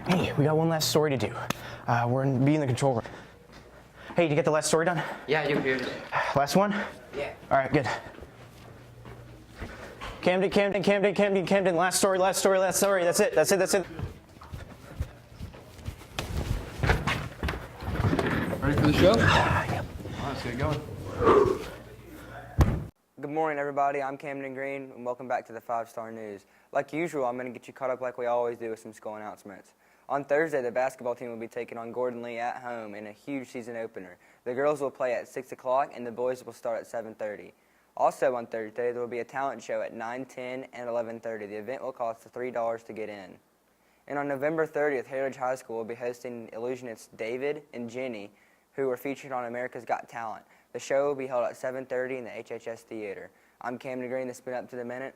Hey, we got one last story to do. We're in the control room. Hey, did you get the last story done? Yeah, you heard it. Last one? Yeah. All right, good. Camden. Last story. That's it. Ready for the show? Yep. All right, let's get going. Good morning, everybody. I'm Camden Green, and welcome back to the 5-Star News. Like usual, I'm going to get you caught up like we always do with some school announcements. On Thursday, the basketball team will be taking on Gordon Lee at home in a huge season opener. The girls will play at 6 o'clock, and the boys will start at 7:30. Also on Thursday, there will be a talent show at 9, 10, and 11:30. The event will cost $3 to get in. And on November 30th, Heritage High School will be hosting illusionists David and Jenny, who were featured on America's Got Talent. The show will be held at 7:30 in the HHS Theater. I'm Camden Green. This has been Up to the Minute.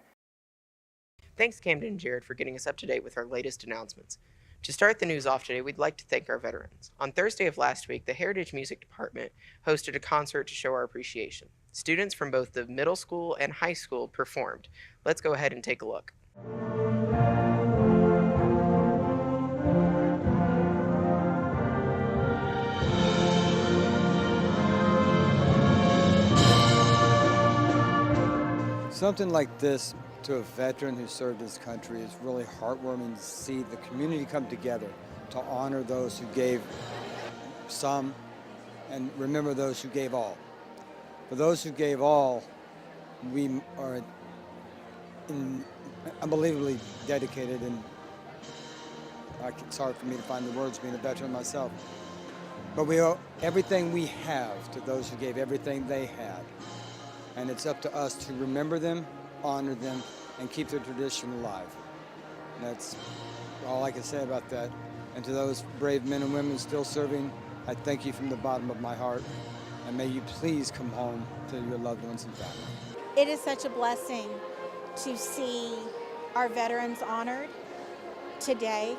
Thanks, Camden and Jared, for getting us up to date with our latest announcements. To start the news off today, we'd like to thank our veterans. On Thursday of last week, the Heritage Music Department hosted a concert to show our appreciation. Students from both the middle school and high school performed. Let's go ahead and take a look. Something like this to a veteran who served his country is really heartwarming to see the community come together to honor those who gave some and remember those who gave all. For those who gave all, we are unbelievably dedicated, and it's hard for me to find the words being a veteran myself. But we owe everything we have to those who gave everything they had. And it's up to us to remember them, honor them, and keep their tradition alive. And that's all I can say about that. And to those brave men and women still serving, I thank you from the bottom of my heart. And may you please come home to your loved ones and family. It is such a blessing to see our veterans honored today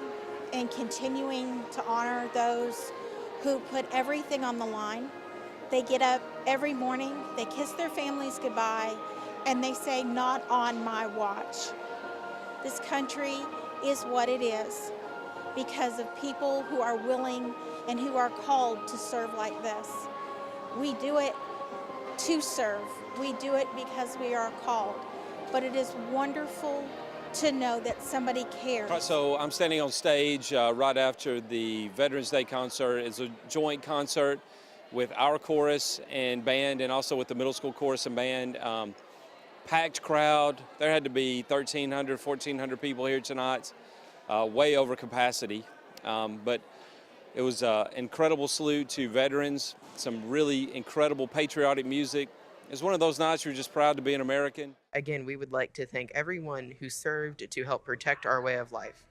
and continuing to honor those who put everything on the line. They get up every morning, they kiss their families goodbye, and they say, "Not on my watch." This country is what it is because of people who are willing and who are called to serve like this. We do it to serve. We do it because we are called. But it is wonderful to know that somebody cares. So I'm standing on stage right after the Veterans Day concert. It's a joint concert with our chorus and band, and also with the middle school chorus and band. Packed crowd. There had to be 1,300, 1,400 people here tonight, way over capacity. But it was an incredible salute to veterans, some really incredible patriotic music. It's one of those nights you're just proud to be an American. Again, we would like to thank everyone who served to help protect our way of life.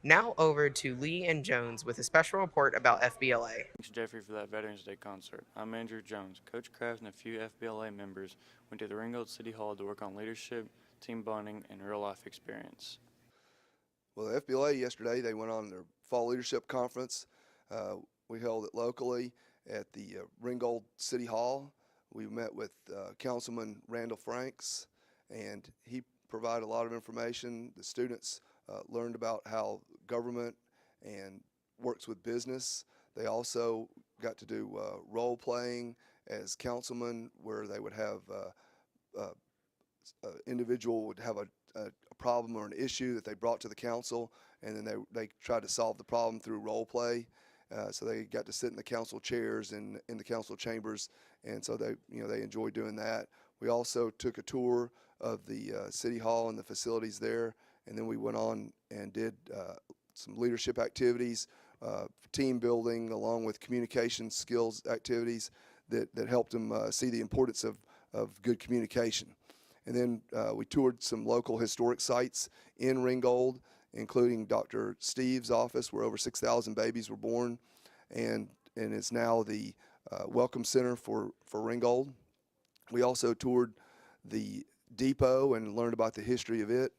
Now over to Lee and Jones with a special report about FBLA. Thanks, Jeffrey, for that Veterans Day concert. I'm Andrew Jones. Coach Kraft and a few FBLA members went to the Ringgold City Hall to work on leadership, team bonding, and real-life experience. Well, the FBLA yesterday, they went on their fall leadership conference. We held it locally at the Ringgold City Hall. We met with Councilman Randall Franks, and he provided a lot of information. The students learned about how government and works with business. They also got to do role playing as councilmen, where they would have individual would have a problem or an issue that they brought to the council, and then they tried to solve the problem through role play. So they got to sit in the council chairs and in the council chambers, and so they enjoyed doing that. We also took a tour of the city hall and the facilities there, and then we went on and did some leadership activities, team building, along with communication skills activities that helped them see the importance of good communication. And then we toured some local historic sites in Ringgold, including Dr. Steve's office, where over 6,000 babies were born, and it's now the Welcome Center for Ringgold. We also toured the depot and learned about the history of it,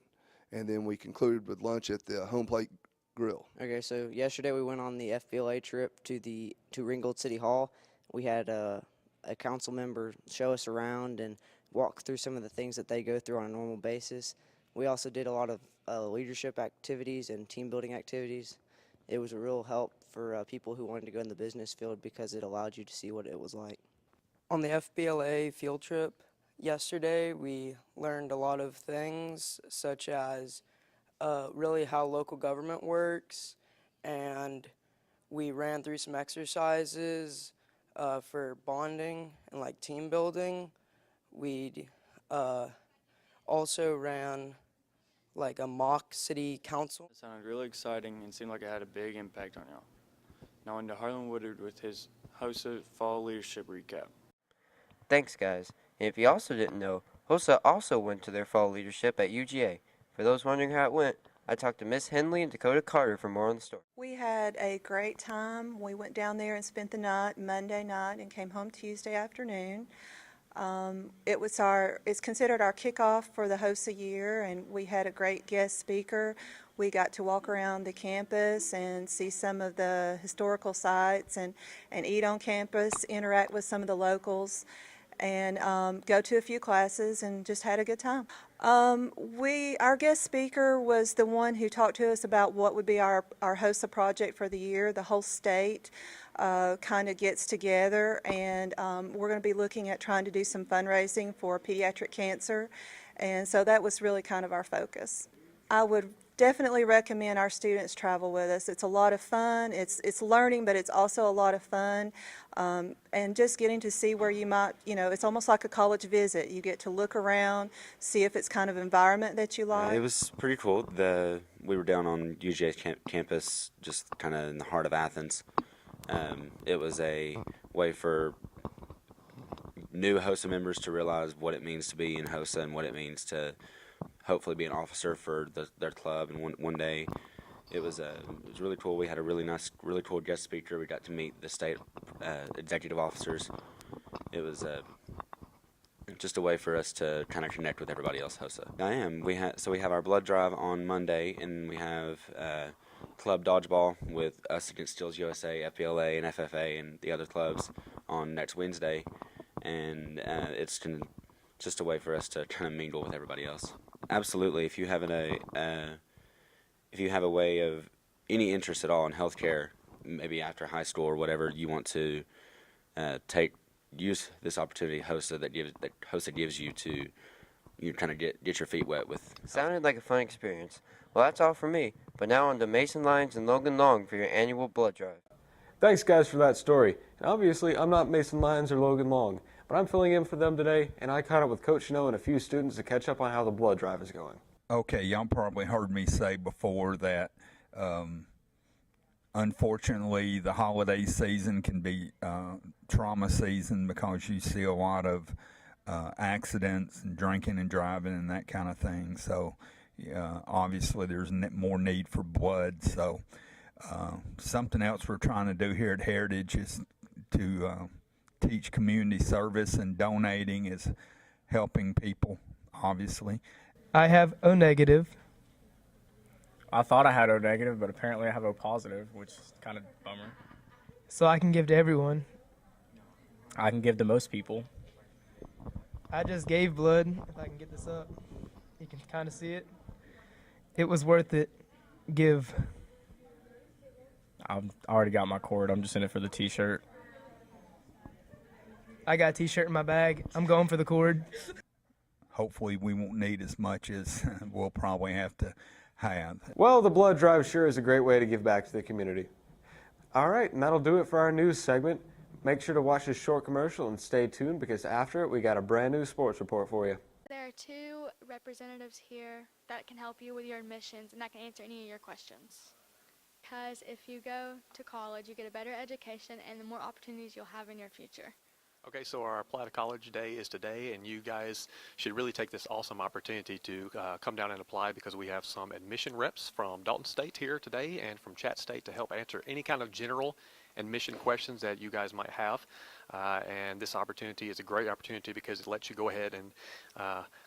and then we concluded with lunch at the Home Plate Grill. Okay, so yesterday we went on the FBLA trip to Ringgold City Hall. We had a council member show us around and walk through some of the things that they go through on a normal basis. We also did a lot of leadership activities and team building activities. It was a real help for people who wanted to go in the business field because it allowed you to see what it was like. On the FBLA field trip yesterday, we learned a lot of things, such as really how local government works, and we ran through some exercises for bonding and like team building. We also ran like a mock city council. It sounded really exciting and seemed like it had a big impact on y'all. Now into Harlan Woodard with his Xhosa Fall Leadership Recap. Thanks, guys. And if you also didn't know, Xhosa also went to their fall leadership at UGA. For those wondering how it went, I talked to Miss Henley and Dakota Carter for more on the story. We had a great time. We went down there and spent the night, Monday night, and came home Tuesday afternoon. It's considered our kickoff for the Xhosa year, and we had a great guest speaker. We got to walk around the campus and see some of the historical sites and eat on campus, interact with some of the locals, and go to a few classes and just had a good time. Our guest speaker was the one who talked to us about what would be our Xhosa project for the year. The whole state kind of gets together, and we're going to be looking at trying to do some fundraising for pediatric cancer, and so that was really kind of our focus. I would definitely recommend our students travel with us. It's a lot of fun. It's learning, but it's also a lot of fun. And just getting to see where you might, it's almost like a college visit. You get to look around, see if it's kind of environment that you like. It was pretty cool. We were down on UGA's campus, just kind of in the heart of Athens. It was a way for new Xhosa members to realize what it means to be in Xhosa and what it means to hopefully be an officer for their club. And one day, it was really cool. We had a really cool guest speaker. We got to meet the state executive officers. It was just a way for us to kind of connect with everybody else Xhosa. I am. We have our blood drive on Monday, and we have club dodgeball with us against Steels USA, FBLA, and FFA, and the other clubs on next Wednesday. And it's just a way for us to kind of mingle with everybody else. Absolutely. If you have a way of any interest at all in healthcare, maybe after high school or whatever, you want to use this opportunity Xhosa that Xhosa gives you to kind of get your feet wet with. Sounded like a fun experience. Well, that's all for me. But now on to Mason Lyons and Logan Long for your annual blood drive. Thanks, guys, for that story. And obviously, I'm not Mason Lyons or Logan Long, but I'm filling in for them today, and I caught up with Coach Snow and a few students to catch up on how the blood drive is going. Okay, y'all probably heard me say before that unfortunately the holiday season can be trauma season because you see a lot of accidents and drinking and driving and that kind of thing. So obviously there's more need for blood. So something else we're trying to do here at Heritage is to teach community service, and donating is helping people, obviously. I have O negative. I thought I had O negative, but apparently I have O positive, which is kind of a bummer. So I can give to everyone. I can give to most people. I just gave blood. If I can get this up, you can kind of see it. It was worth it. Give. I already got my cord. I'm just in it for the t-shirt. I got a t-shirt in my bag. I'm going for the cord. Hopefully we won't need as much as we'll probably have to have. Well, the blood drive sure is a great way to give back to the community. All right, and that'll do it for our news segment. Make sure to watch this short commercial and stay tuned, because after it, we got a brand new sports report for you. There are two representatives here that can help you with your admissions and that can answer any of your questions. Because if you go to college, you get a better education and the more opportunities you'll have in your future. Okay, so our Apply to College Day is today, and you guys should really take this awesome opportunity to come down and apply, because we have some admission reps from Dalton State here today and from Chat State to help answer any kind of general admission questions that you guys might have. And this opportunity is a great opportunity because it lets you go ahead and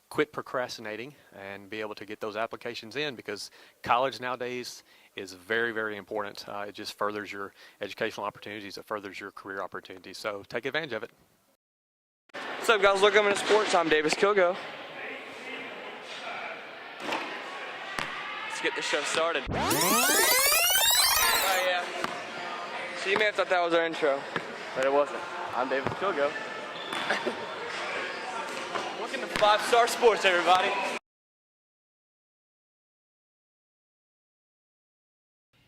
quit procrastinating and be able to get those applications in, because college nowadays is very, very important. It just furthers your educational opportunities. It furthers your career opportunities. So take advantage of it. What's up, guys? Welcome to sports. I'm Davis Kilgo. get the show started. Oh yeah. So you may have thought that was our intro, but it wasn't. I'm David Kilgo. Welcome to 5-Star Sports, everybody.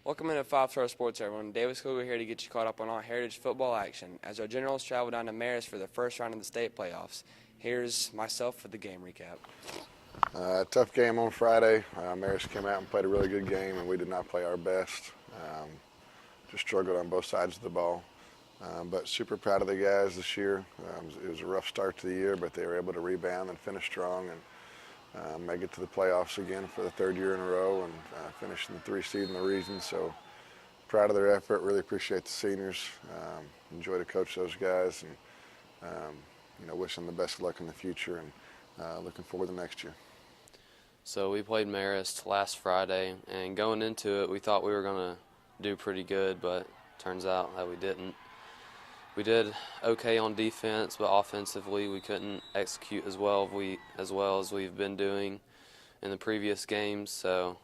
Welcome into 5-Star Sports, everyone. Davis Cougar here to get you caught up on all Heritage football action as our Generals travel down to Marist for the first round of the state playoffs. Here's myself for the game recap. Tough game on Friday. Marist came out and played a really good game, and we did not play our best. Just struggled on both sides of the ball. But super proud of the guys this year. It was a rough start to the year, but they were able to rebound and finish strong and make it to the playoffs again for the third year in a row and finish in the 3 seed in the region. So proud of their effort. Really appreciate the seniors. Enjoy to coach those guys and wish them the best of luck in the future and looking forward to next year. So we played Marist last Friday, and going into it, we thought we were going to do pretty good, but turns out that we didn't. We did okay on defense, but offensively we couldn't execute as well as we've been doing in the previous games. So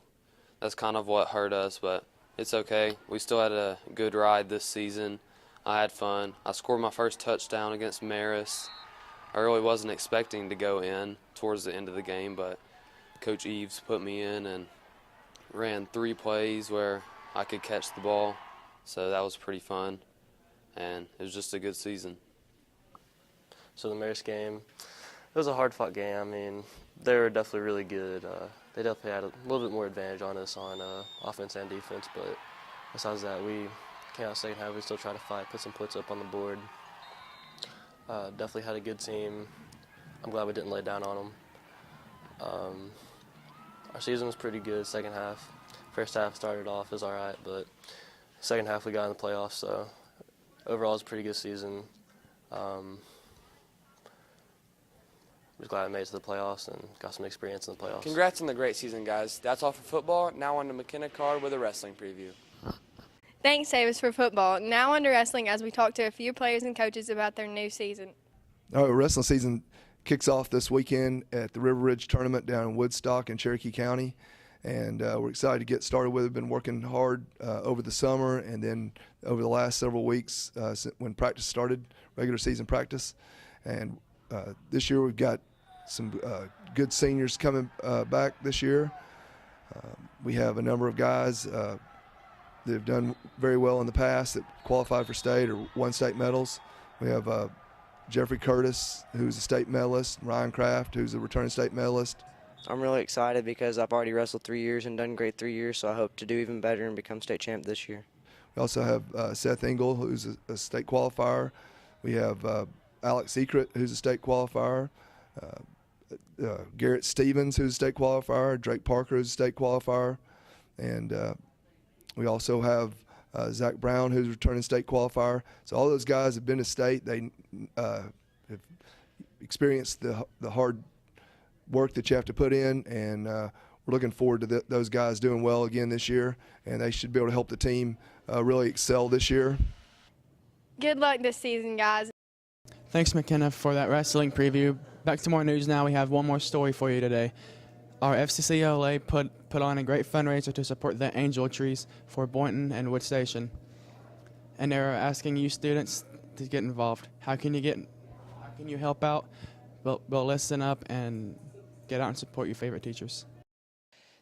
that's kind of what hurt us, but it's okay. We still had a good ride this season. I had fun. I scored my first touchdown against Marist. I really wasn't expecting to go in towards the end of the game, but Coach Eves put me in and ran 3 plays where I could catch the ball. So that was pretty fun. And it was just a good season. So the Marist game, it was a hard-fought game. I mean, they were definitely really good. They definitely had a little bit more advantage on us on offense and defense, but besides that, we came out second half. We still tried to fight, put some points up on the board. Definitely had a good team. I'm glad we didn't lay down on them. Our season was pretty good second half. First half started off as all right, but second half we got in the playoffs, so overall, it was a pretty good season. Was glad I made it to the playoffs and got some experience in the playoffs. Congrats on the great season, guys. That's all for football. Now on to McKenna Card with a wrestling preview. Thanks, Davis, for football. Now on to wrestling as we talk to a few players and coaches about their new season. Wrestling season kicks off this weekend at the River Ridge Tournament down in Woodstock in Cherokee County. And we're excited to get started with it. Been working hard over the summer and then over the last several weeks when practice started, regular season practice. And this year we've got some good seniors coming back this year. We have a number of guys that have done very well in the past that qualified for state or won state medals. We have Jeffrey Curtis, who's a state medalist, Ryan Kraft, who's a returning state medalist. I'm really excited because I've already wrestled 3 years and done great 3 years, so I hope to do even better and become state champ this year. We also have Seth Engel, who's a state qualifier. We have Alex Secret, who's a state qualifier. Garrett Stevens, who's a state qualifier. Drake Parker, who's a state qualifier. And we also have Zach Brown, who's a returning state qualifier. So all those guys have been to state. They have experienced the hard work that you have to put in, and we're looking forward to those guys doing well again this year, and they should be able to help the team really excel this year. Good luck this season, guys. Thanks, McKenna, for that wrestling preview. Back to more news now. We have one more story for you today. Our FCCLA put on a great fundraiser to support the angel trees for Boynton and Wood Station, and they're asking you students to get involved. How can you help out? Well, listen up and get out and support your favorite teachers.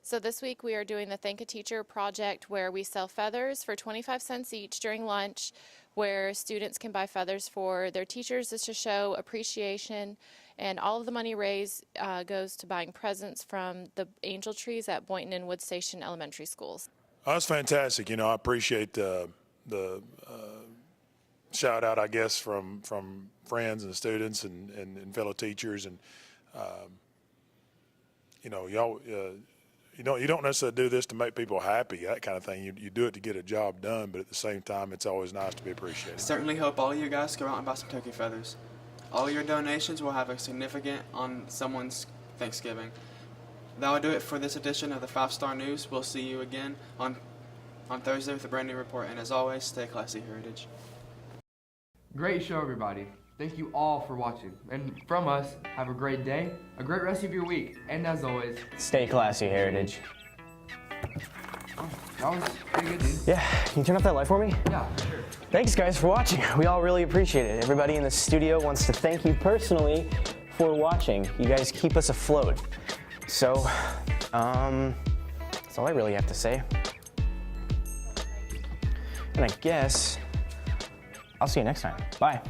So this week we are doing the Thank a Teacher project where we sell feathers for 25 cents each during lunch, where students can buy feathers for their teachers just to show appreciation, and all of the money raised goes to buying presents from the angel trees at Boynton and Wood Station elementary schools. That's fantastic. You know, I appreciate the shout out, I guess, from friends and students and fellow teachers, and you know, y'all. You don't necessarily do this to make people happy, that kind of thing. You do it to get a job done, but at the same time, it's always nice to be appreciated. Certainly hope all you guys go out and buy some turkey feathers. All your donations will have a significant on someone's Thanksgiving. That will do it for this edition of the 5-Star News. We'll see you again on Thursday with a brand new report, and as always, stay classy, Heritage. Great show, everybody. Thank you all for watching. And from us, have a great day, a great rest of your week, and as always, stay classy, Heritage. That was pretty good, dude. Yeah, can you turn off that light for me? Yeah, sure. Thanks guys for watching. We all really appreciate it. Everybody in the studio wants to thank you personally for watching. You guys keep us afloat. So, that's all I really have to say. And I guess I'll see you next time. Bye.